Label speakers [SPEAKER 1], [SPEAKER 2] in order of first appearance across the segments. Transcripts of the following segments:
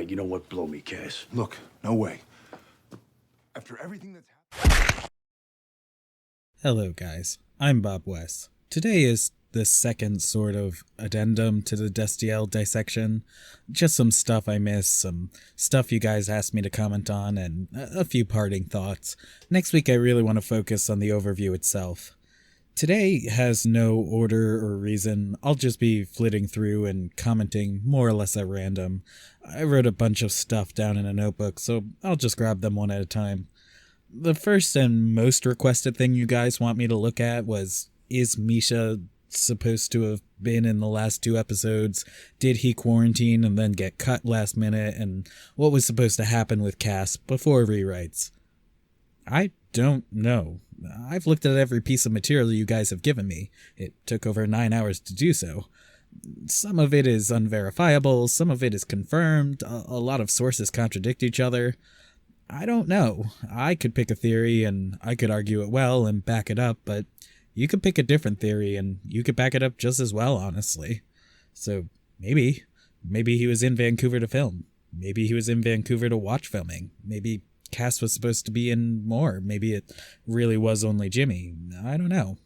[SPEAKER 1] You know what? Blow me, Cass.
[SPEAKER 2] Look, no way. After everything that's happened...
[SPEAKER 3] Hello guys, I'm Bob West. Today is the second sort of addendum to the Destiel dissection. Just some stuff I missed, some stuff you guys asked me to comment on, and a few parting thoughts. Next week I really want to focus on the overview itself. Today has no order or reason. I'll just be flitting through and commenting more or less at random. I wrote a bunch of stuff down in a notebook, so I'll just grab them one at a time. The first and most requested thing you guys want me to look at was, is Misha supposed to have been in the last 2 episodes? Did he quarantine and then get cut last minute? And what was supposed to happen with Cass before rewrites? I don't know. I've looked at every piece of material you guys have given me. It took over 9 hours to do so. Some of it is unverifiable, some of it is confirmed, a lot of sources contradict each other. I don't know. I could pick a theory and I could argue it well and back it up, but you could pick a different theory and you could back it up just as well, honestly. So maybe he was in Vancouver to film. Maybe he was in Vancouver to watch filming. Maybe Cass was supposed to be in more. Maybe it really was only Jimmy. I don't know.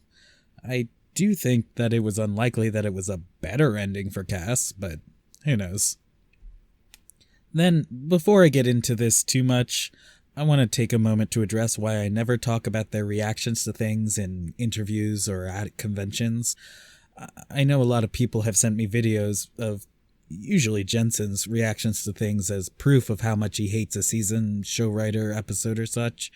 [SPEAKER 3] I do think that it was unlikely that it was a better ending for Cass, but who knows. Then, before I get into this too much, I want to take a moment to address why I never talk about their reactions to things in interviews or at conventions. I know a lot of people have sent me videos of usually Jensen's reactions to things as proof of how much he hates a season, show writer, episode, or such.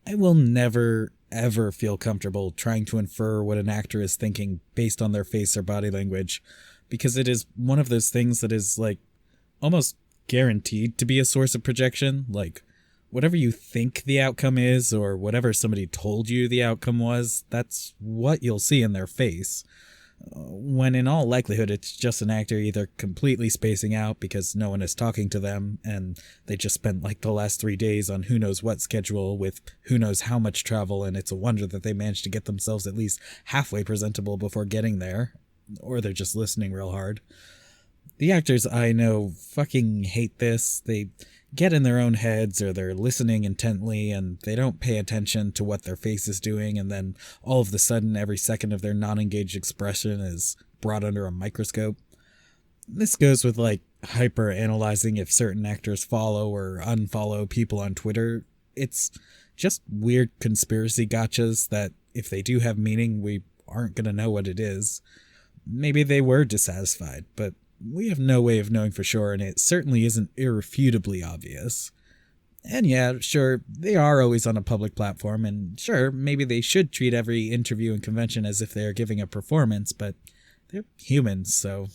[SPEAKER 3] I will never, ever feel comfortable trying to infer what an actor is thinking based on their face or body language, because it is one of those things that is, like, almost guaranteed to be a source of projection. Like, whatever you think the outcome is, or whatever somebody told you the outcome was, that's what you'll see in their face. When in all likelihood it's just an actor either completely spacing out because no one is talking to them and they just spent like the last 3 days on who knows what schedule with who knows how much travel, and it's a wonder that they managed to get themselves at least halfway presentable before getting there, or they're just listening real hard. The actors I know fucking hate this. They get in their own heads, or they're listening intently and they don't pay attention to what their face is doing, and then all of a sudden every second of their non-engaged expression is brought under a microscope. This goes with like hyper-analyzing if certain actors follow or unfollow people on Twitter. It's just weird conspiracy gotchas that if they do have meaning, we aren't gonna know what it is. Maybe they were dissatisfied, but we have no way of knowing for sure, and it certainly isn't irrefutably obvious. And yeah, sure, they are always on a public platform, and sure, maybe they should treat every interview and convention as if they are giving a performance, but they're humans, so...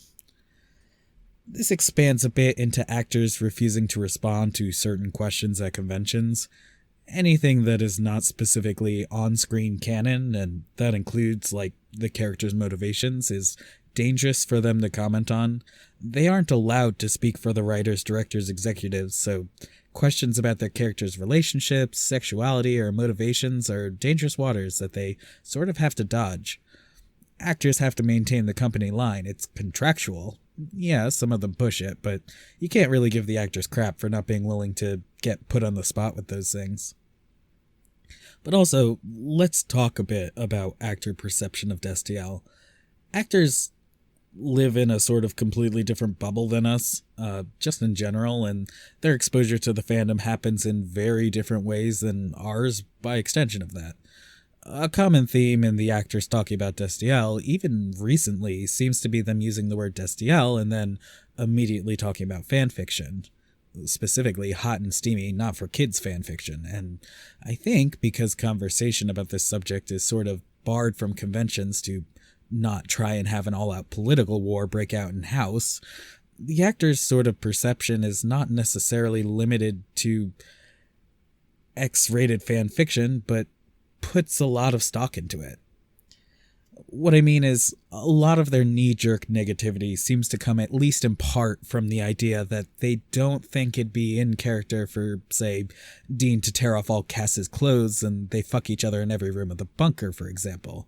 [SPEAKER 3] This expands a bit into actors refusing to respond to certain questions at conventions. Anything that is not specifically on-screen canon, and that includes, like, the character's motivations, is dangerous for them to comment on. They aren't allowed to speak for the writers, directors, executives, so questions about their characters' relationships, sexuality, or motivations are dangerous waters that they sort of have to dodge. Actors have to maintain the company line. It's contractual. Yeah, some of them push it, but you can't really give the actors crap for not being willing to get put on the spot with those things. But also, let's talk a bit about actor perception of Destiel. Actors live in a sort of completely different bubble than us, just in general, and their exposure to the fandom happens in very different ways than ours by extension of that. A common theme in the actors talking about Destiel, even recently, seems to be them using the word Destiel and then immediately talking about fanfiction. Specifically hot and steamy, not for kids fanfiction, and I think because conversation about this subject is sort of barred from conventions to not try and have an all-out political war break out in house, the actor's sort of perception is not necessarily limited to X-rated fan fiction, but puts a lot of stock into it. What I mean is, a lot of their knee-jerk negativity seems to come at least in part from the idea that they don't think it'd be in character for, say, Dean to tear off all Cass's clothes and they fuck each other in every room of the bunker, for example.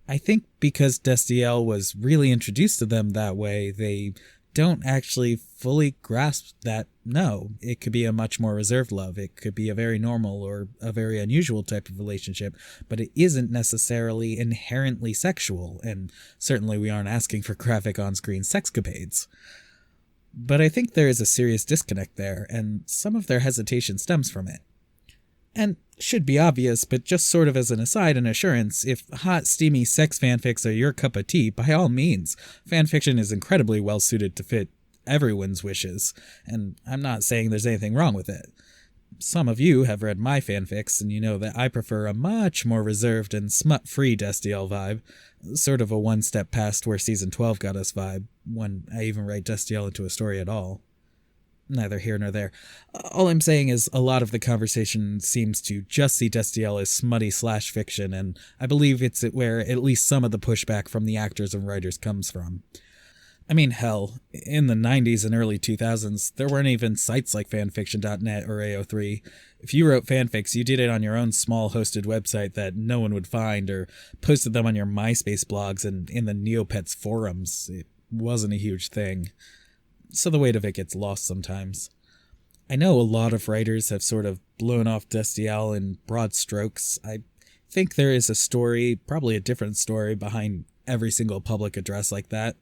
[SPEAKER 3] I think because Destiel was really introduced to them that way, they don't actually fully grasp that, no, it could be a much more reserved love. It could be a very normal or a very unusual type of relationship, but it isn't necessarily inherently sexual, and certainly we aren't asking for graphic on-screen sexcapades. But I think there is a serious disconnect there, and some of their hesitation stems from it. And should be obvious, but just sort of as an aside and assurance, if hot, steamy sex fanfics are your cup of tea, by all means, fanfiction is incredibly well suited to fit everyone's wishes, and I'm not saying there's anything wrong with it. Some of you have read my fanfics, and you know that I prefer a much more reserved and smut-free Destiel vibe, sort of a one step past where Season 12 got us vibe, when I even write Destiel into a story at all. Neither here nor there. All I'm saying is a lot of the conversation seems to just see Destiel as smutty /fiction, and I believe it's where at least some of the pushback from the actors and writers comes from. I mean, hell, in the 90s and early 2000s, there weren't even sites like fanfiction.net or AO3. If you wrote fanfics, you did it on your own small hosted website that no one would find, or posted them on your MySpace blogs and in the Neopets forums. It wasn't a huge thing. So the weight of it gets lost sometimes. I know a lot of writers have sort of blown off Destiel in broad strokes. I think there is a story, probably a different story, behind every single public address like that.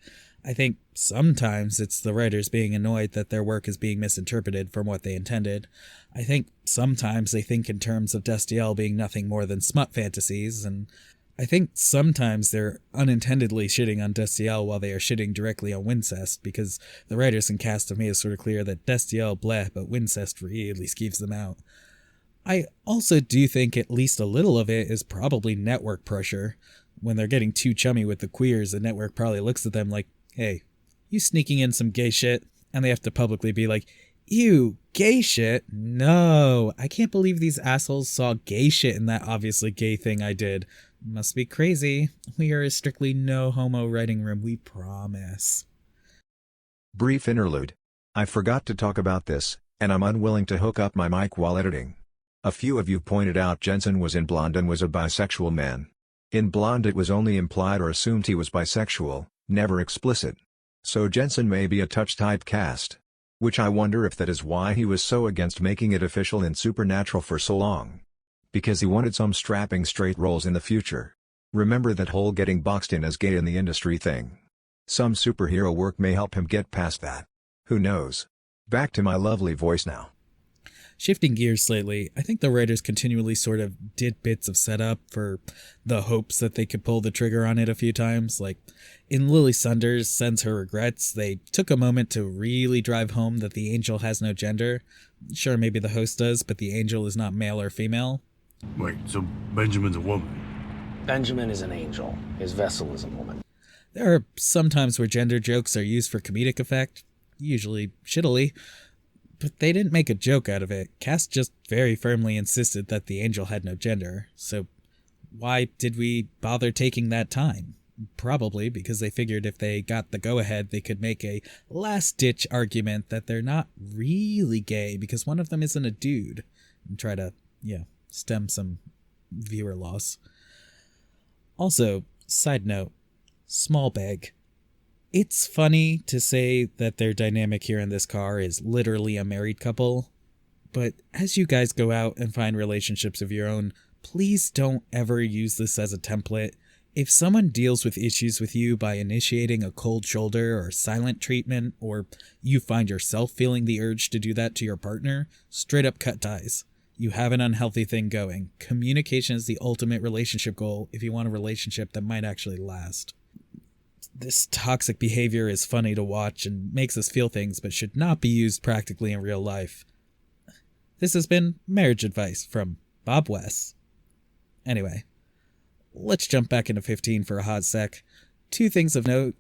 [SPEAKER 3] I think sometimes it's the writers being annoyed that their work is being misinterpreted from what they intended. I think sometimes they think in terms of Destiel being nothing more than smut fantasies, and I think sometimes they're unintendedly shitting on Destiel while they are shitting directly on Wincest, because the writers and cast have made it sort of clear that Destiel bleh, but Wincest really skeeves them out. I also do think at least a little of it is probably network pressure. When they're getting too chummy with the queers, the network probably looks at them like, hey, you sneaking in some gay shit? And they have to publicly be like, ew, gay shit? No, I can't believe these assholes saw gay shit in that obviously gay thing I did. Must be crazy. We are a strictly no homo writing room, we promise.
[SPEAKER 1] Brief interlude. I forgot to talk about this, and I'm unwilling to hook up my mic while editing. A few of you pointed out Jensen was in Blonde and was a bisexual man. In Blonde it was only implied or assumed he was bisexual, never explicit. So Jensen may be a touch typecast. Which I wonder if that is why he was so against making it official in Supernatural for so long. Because he wanted some strapping straight roles in the future. Remember that whole getting boxed in as gay in the industry thing. Some superhero work may help him get past that. Who knows? Back to my lovely voice now.
[SPEAKER 3] Shifting gears slightly, I think the writers continually sort of did bits of setup for the hopes that they could pull the trigger on it a few times. Like, in Lily Sunders Sends Her Regrets, they took a moment to really drive home that the angel has no gender. Sure, maybe the host does, but the angel is not male or female.
[SPEAKER 2] Wait, so Benjamin's a woman?
[SPEAKER 4] Benjamin is an angel. His vessel is a woman.
[SPEAKER 3] There are some times where gender jokes are used for comedic effect, usually shittily, but they didn't make a joke out of it. Cast just very firmly insisted that the angel had no gender, so why did we bother taking that time? Probably because they figured if they got the go-ahead, they could make a last-ditch argument that they're not really gay because one of them isn't a dude, and try to, stem some viewer loss. Also, side note, small bag. It's funny to say that their dynamic here in this car is literally a married couple, but as you guys go out and find relationships of your own, please don't ever use this as a template. If someone deals with issues with you by initiating a cold shoulder or silent treatment, or you find yourself feeling the urge to do that to your partner, straight up cut ties. You have an unhealthy thing going. Communication is the ultimate relationship goal if you want a relationship that might actually last. This toxic behavior is funny to watch and makes us feel things, but should not be used practically in real life. This has been marriage advice from Bob West. Anyway, let's jump back into 15 for a hot sec. 2 things of note,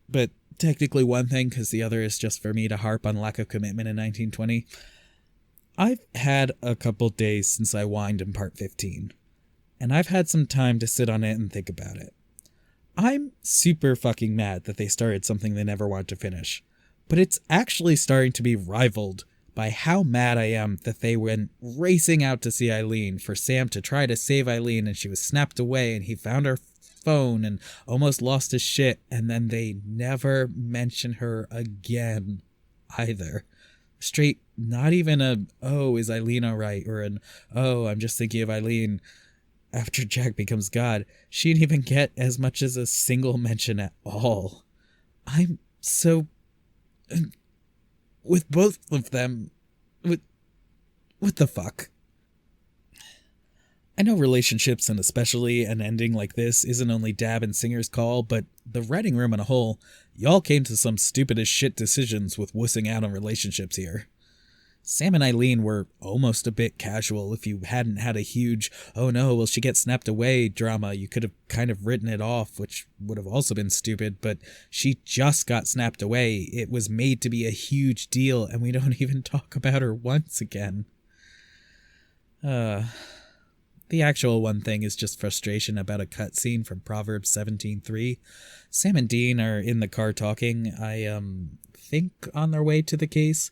[SPEAKER 3] but technically one thing because the other is just for me to harp on lack of commitment in 1920. I've had a couple days since I whined in part 15, and I've had some time to sit on it and think about it. I'm super fucking mad that they started something they never wanted to finish, but it's actually starting to be rivaled by how mad I am that they went racing out to see Eileen for Sam to try to save Eileen and she was snapped away and he found her phone and almost lost his shit, and then they never mention her again either. Straight, not even a, oh, is Eileen alright, or an, oh, I'm just thinking of Eileen. After Jack becomes God, she didn't even get as much as a single mention at all. I'm so... with both of them... What the fuck? I know relationships, and especially an ending like this, isn't only Dab and Singer's call, but the writing room on a whole, y'all came to some stupid as shit decisions with wussing out on relationships here. Sam and Eileen were almost a bit casual. If you hadn't had a huge, oh no, will she get snapped away drama, you could have kind of written it off, which would have also been stupid, but she just got snapped away. It was made to be a huge deal, and we don't even talk about her once again. The actual one thing is just frustration about a cutscene from Proverbs 17:3. Sam and Dean are in the car talking, I think on their way to the case.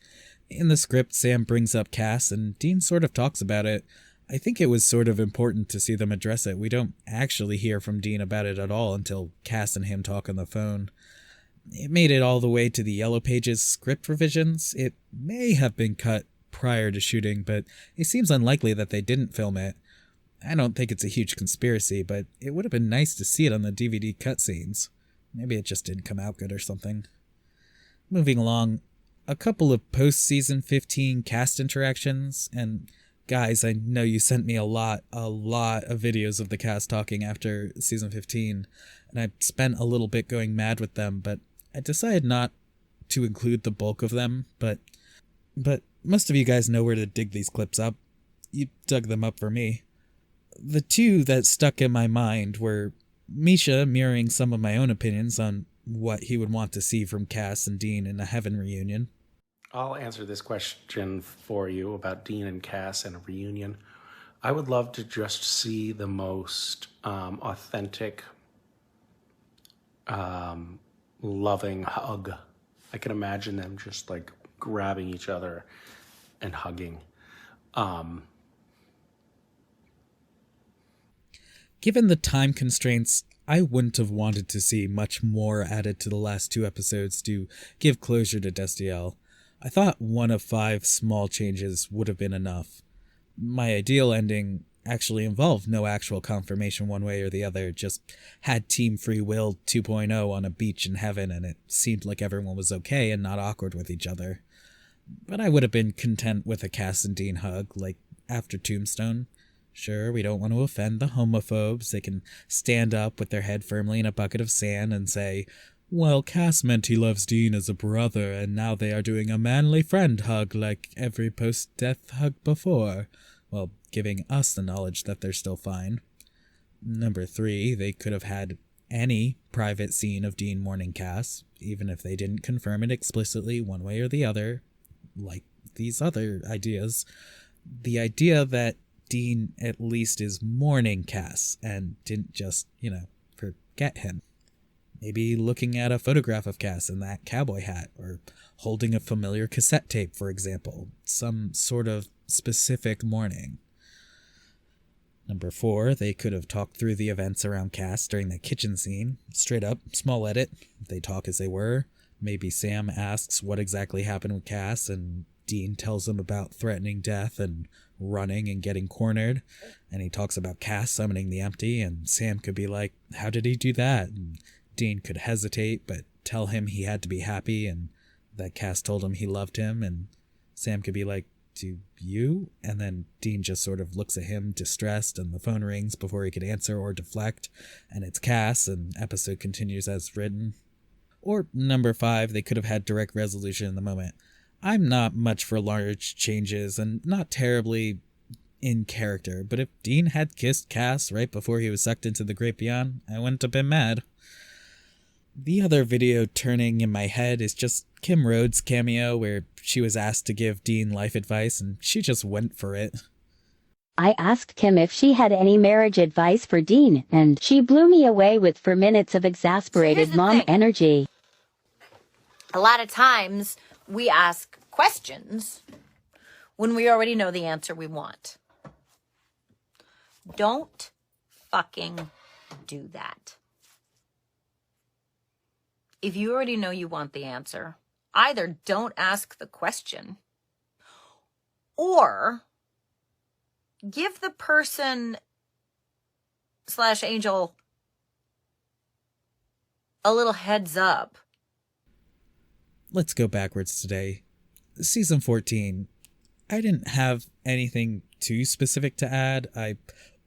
[SPEAKER 3] In the script, Sam brings up Cass, and Dean sort of talks about it. I think it was sort of important to see them address it. We don't actually hear from Dean about it at all until Cass and him talk on the phone. It made it all the way to the Yellow Pages script revisions. It may have been cut prior to shooting, but it seems unlikely that they didn't film it. I don't think it's a huge conspiracy, but it would have been nice to see it on the DVD cutscenes. Maybe it just didn't come out good or something. Moving along, a couple of post-season 15 cast interactions, and guys, I know you sent me a lot of videos of the cast talking after season 15, and I spent a little bit going mad with them, but I decided not to include the bulk of them, but most of you guys know where to dig these clips up. You dug them up for me. The two that stuck in my mind were Misha mirroring some of my own opinions on what he would want to see from Cass and Dean in a Heaven reunion.
[SPEAKER 4] I'll answer this question for you about Dean and Cass and a reunion. I would love to just see the most authentic, loving hug. I can imagine them just like grabbing each other and hugging.
[SPEAKER 3] Given the time constraints, I wouldn't have wanted to see much more added to the last 2 episodes to give closure to Destiel. I thought 1 of 5 small changes would have been enough. My ideal ending actually involved no actual confirmation one way or the other, just had Team Free Will 2.0 on a beach in heaven, and it seemed like everyone was okay and not awkward with each other. But I would have been content with a Cass and Dean hug, like after Tombstone. Sure, we don't want to offend the homophobes. They can stand up with their head firmly in a bucket of sand and say, well, Cass meant he loves Dean as a brother, and now they are doing a manly friend hug like every post-death hug before, while giving us the knowledge that they're still fine. Number 3, they could have had any private scene of Dean mourning Cass, even if they didn't confirm it explicitly one way or the other, like these other ideas. The idea that Dean at least is mourning Cass and didn't just, forget him. Maybe looking at a photograph of Cass in that cowboy hat, or holding a familiar cassette tape, for example. Some sort of specific mourning. Number 4, they could have talked through the events around Cass during the kitchen scene. Straight up, small edit. They talk as they were. Maybe Sam asks what exactly happened with Cass, and Dean tells him about threatening death and running and getting cornered, and he talks about Cass summoning the empty, and Sam could be like, how did he do that? And Dean could hesitate, but tell him he had to be happy, and that Cass told him he loved him, and Sam could be like, do you? And then Dean just sort of looks at him distressed, and the phone rings before he could answer or deflect, and it's Cass, and episode continues as written. Or number 5, they could have had direct resolution in the moment. I'm not much for large changes, and not terribly in character, but if Dean had kissed Cass right before he was sucked into the great beyond, I wouldn't have been mad. The other video turning in my head is just Kim Rhodes' cameo, where she was asked to give Dean life advice, and she just went for it.
[SPEAKER 5] I asked Kim if she had any marriage advice for Dean, and she blew me away with 4 minutes of exasperated mom energy.
[SPEAKER 6] A lot of times we ask questions when we already know the answer we want. Don't fucking do that. If you already know you want the answer, either don't ask the question or give the person / angel a little heads up.
[SPEAKER 3] Let's go backwards today. Season 14. I didn't have anything too specific to add. I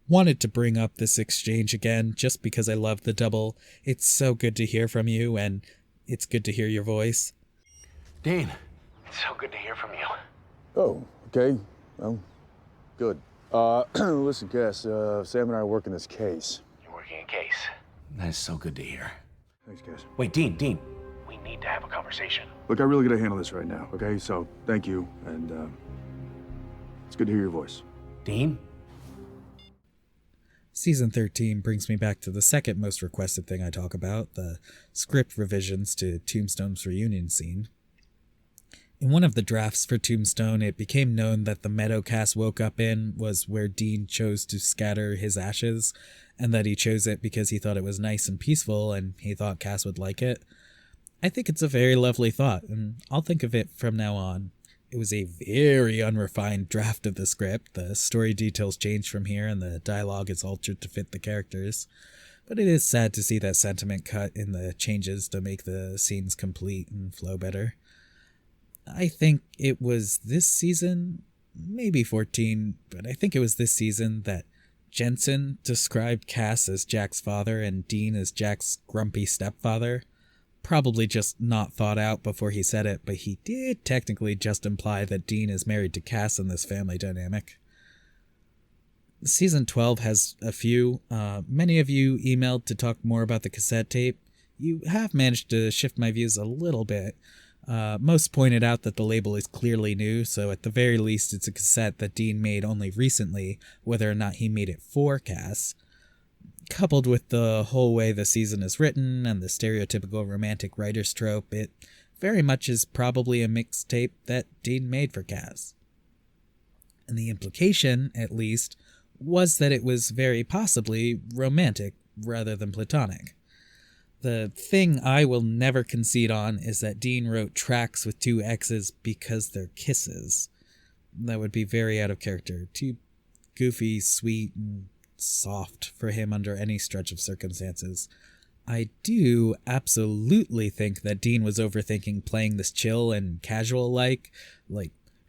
[SPEAKER 3] wanted to bring up this exchange again just because I love the double. It's so good to hear from you, and it's good to hear your voice.
[SPEAKER 2] Dean.
[SPEAKER 7] It's so good to hear from you.
[SPEAKER 2] Oh, okay. Well, good. Listen, Cass, Sam and I are working this case.
[SPEAKER 7] You're working a case.
[SPEAKER 2] That's so good to hear. Thanks, Cass.
[SPEAKER 7] Wait, Dean. We need to have a conversation.
[SPEAKER 2] Look, I really gotta handle this right now, okay? So, thank you, and, it's good to hear your voice.
[SPEAKER 7] Dean?
[SPEAKER 3] Season 13 brings me back to the second most requested thing I talk about, the script revisions to Tombstone's reunion scene. In one of the drafts for Tombstone, it became known that the meadow Cass woke up in was where Dean chose to scatter his ashes, and that he chose it because he thought it was nice and peaceful, and he thought Cass would like it. I think it's a very lovely thought, and I'll think of it from now on. It was a very unrefined draft of the script. The story details changed from here, and the dialogue is altered to fit the characters. But it is sad to see that sentiment cut in the changes to make the scenes complete and flow better. I think it was this season, maybe 14, but I think it was this season that Jensen described Cass as Jack's father and Dean as Jack's grumpy stepfather. Probably just not thought out before he said it, but he did technically just imply that Dean is married to Cass in this family dynamic. Season 12 has a few. Many of you emailed to talk more about the cassette tape. You have managed to shift my views a little bit. Most pointed out that the label is clearly new, so at the very least it's a cassette that Dean made only recently, whether or not he made it for Cass. Coupled with the whole way the season is written and the stereotypical romantic writer's trope, it very much is probably a mixtape that Dean made for Cass. And the implication, at least, was that it was very possibly romantic rather than platonic. The thing I will never concede on is that Dean wrote tracks with two X's because they're kisses. That would be very out of character. Too goofy, sweet, and soft for him under any stretch of circumstances. I do absolutely think that Dean was overthinking playing this chill and casual like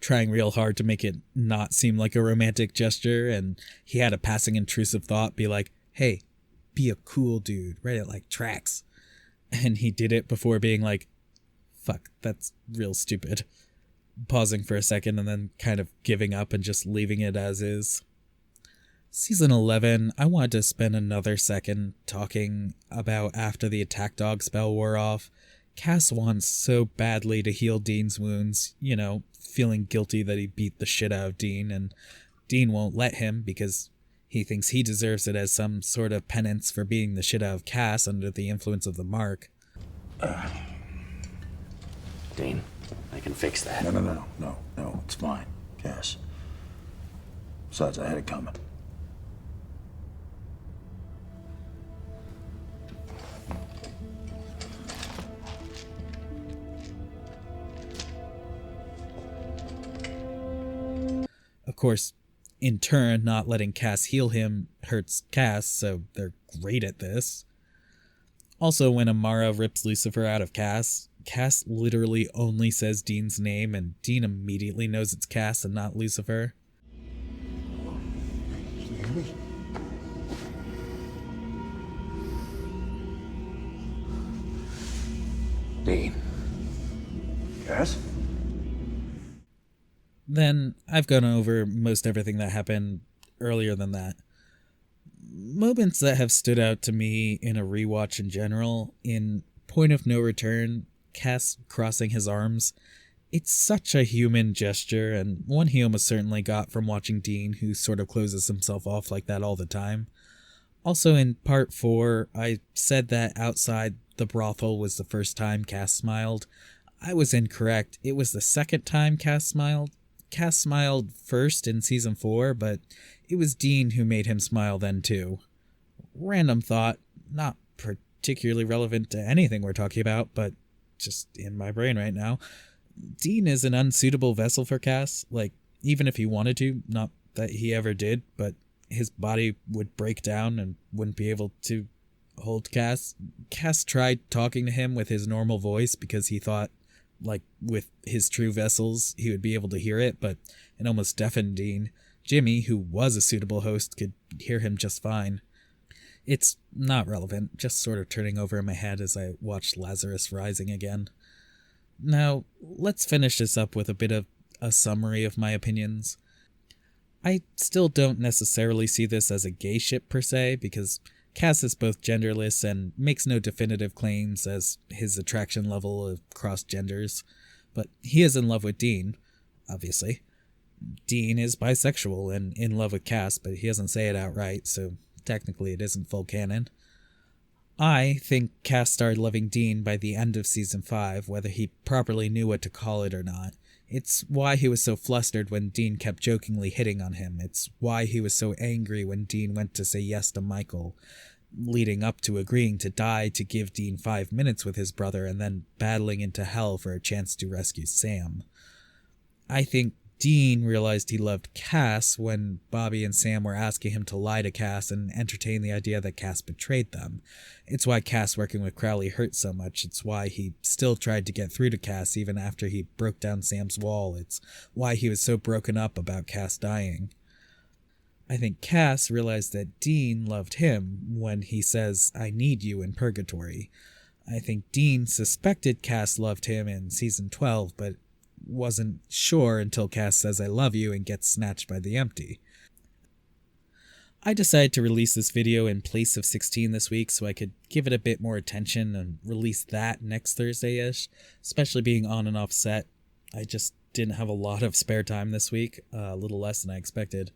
[SPEAKER 3] trying real hard to make it not seem like a romantic gesture, and he had a passing intrusive thought be like, hey, be a cool dude, write it like tracks. And he did it before being like, fuck, that's real stupid. Pausing for a second and then kind of giving up and just leaving it as is. Season 11, I wanted to spend another second talking about after the attack dog spell wore off. Cass wants so badly to heal Dean's wounds, feeling guilty that he beat the shit out of Dean, and Dean won't let him because he thinks he deserves it as some sort of penance for beating the shit out of Cass under the influence of the mark.
[SPEAKER 7] Dean, I can fix that.
[SPEAKER 2] No, it's fine, Cass. Besides, I had it coming.
[SPEAKER 3] Of course, in turn, not letting Cass heal him hurts Cass, so they're great at this. Also, when Amara rips Lucifer out of Cass, Cass literally only says Dean's name, and Dean immediately knows it's Cass and not Lucifer.
[SPEAKER 7] Dean.
[SPEAKER 2] Cass?
[SPEAKER 3] Then I've gone over most everything that happened earlier than that. Moments that have stood out to me in a rewatch in general, in Point of No Return, Cass crossing his arms, it's such a human gesture, and one he almost certainly got from watching Dean, who sort of closes himself off like that all the time. Also in Part 4, I said that outside the brothel was the first time Cass smiled. I was incorrect. It was the second time Cass smiled. Cass smiled first in Season 4, but it was Dean who made him smile then too. Random thought, not particularly relevant to anything we're talking about, but just in my brain right now. Dean is an unsuitable vessel for Cass. Like, even if he wanted to, not that he ever did, but his body would break down and wouldn't be able to hold Cass. Cass tried talking to him with his normal voice because he thought, like, with his true vessels, he would be able to hear it, but it almost deafened Dean. Jimmy, who was a suitable host, could hear him just fine. It's not relevant, just sort of turning over in my head as I watched Lazarus Rising again. Now, let's finish this up with a bit of a summary of my opinions. I still don't necessarily see this as a gay ship per se, because Cass is both genderless and makes no definitive claims as his attraction level across genders, but he is in love with Dean, obviously. Dean is bisexual and in love with Cass, but he doesn't say it outright, so technically it isn't full canon. I think Cass started loving Dean by the end of season 5, whether he properly knew what to call it or not. It's why he was so flustered when Dean kept jokingly hitting on him. It's why he was so angry when Dean went to say yes to Michael, leading up to agreeing to die to give Dean 5 minutes with his brother and then battling into hell for a chance to rescue Sam. I think Dean realized he loved Cass when Bobby and Sam were asking him to lie to Cass and entertain the idea that Cass betrayed them. It's why Cass working with Crowley hurt so much. It's why he still tried to get through to Cass even after he broke down Sam's wall. It's why he was so broken up about Cass dying. I think Cass realized that Dean loved him when he says, "I need you" in Purgatory. I think Dean suspected Cass loved him in season 12, but wasn't sure until Cass says "I love you" and gets snatched by the empty. I decided to release this video in place of 16 this week so I could give it a bit more attention and release that next Thursday-ish, especially being on and off set. I just didn't have a lot of spare time this week, a little less than I expected.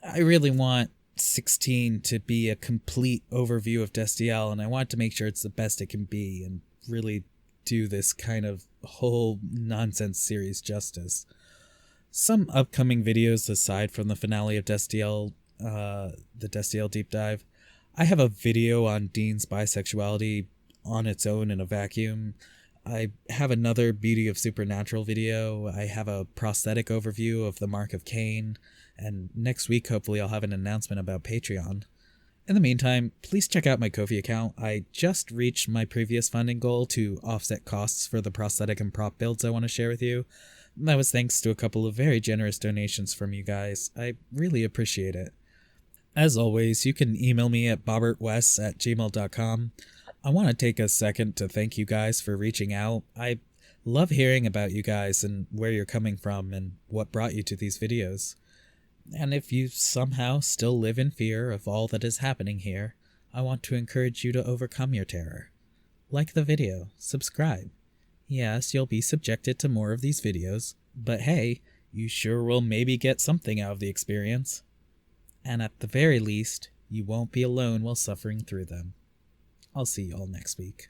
[SPEAKER 3] I really want 16 to be a complete overview of Destiel, and I want to make sure it's the best it can be and really do this kind of whole nonsense series justice. Some upcoming videos aside from the finale of Destiel, the Destiel deep dive. I have a video on Dean's bisexuality on its own in a vacuum. I have another Beauty of Supernatural video. I have a prosthetic overview of the Mark of Cain, and next week hopefully I'll have an announcement about Patreon. In the meantime, please check out my Ko-fi account. I just reached my previous funding goal to offset costs for the prosthetic and prop builds I want to share with you. That was thanks to a couple of very generous donations from you guys. I really appreciate it. As always, you can email me at bobbertwest@gmail.com. I want to take a second to thank you guys for reaching out. I love hearing about you guys and where you're coming from and what brought you to these videos. And if you somehow still live in fear of all that is happening here, I want to encourage you to overcome your terror. Like the video, subscribe. Yes, you'll be subjected to more of these videos, but hey, you sure will maybe get something out of the experience. And at the very least, you won't be alone while suffering through them. I'll see you all next week.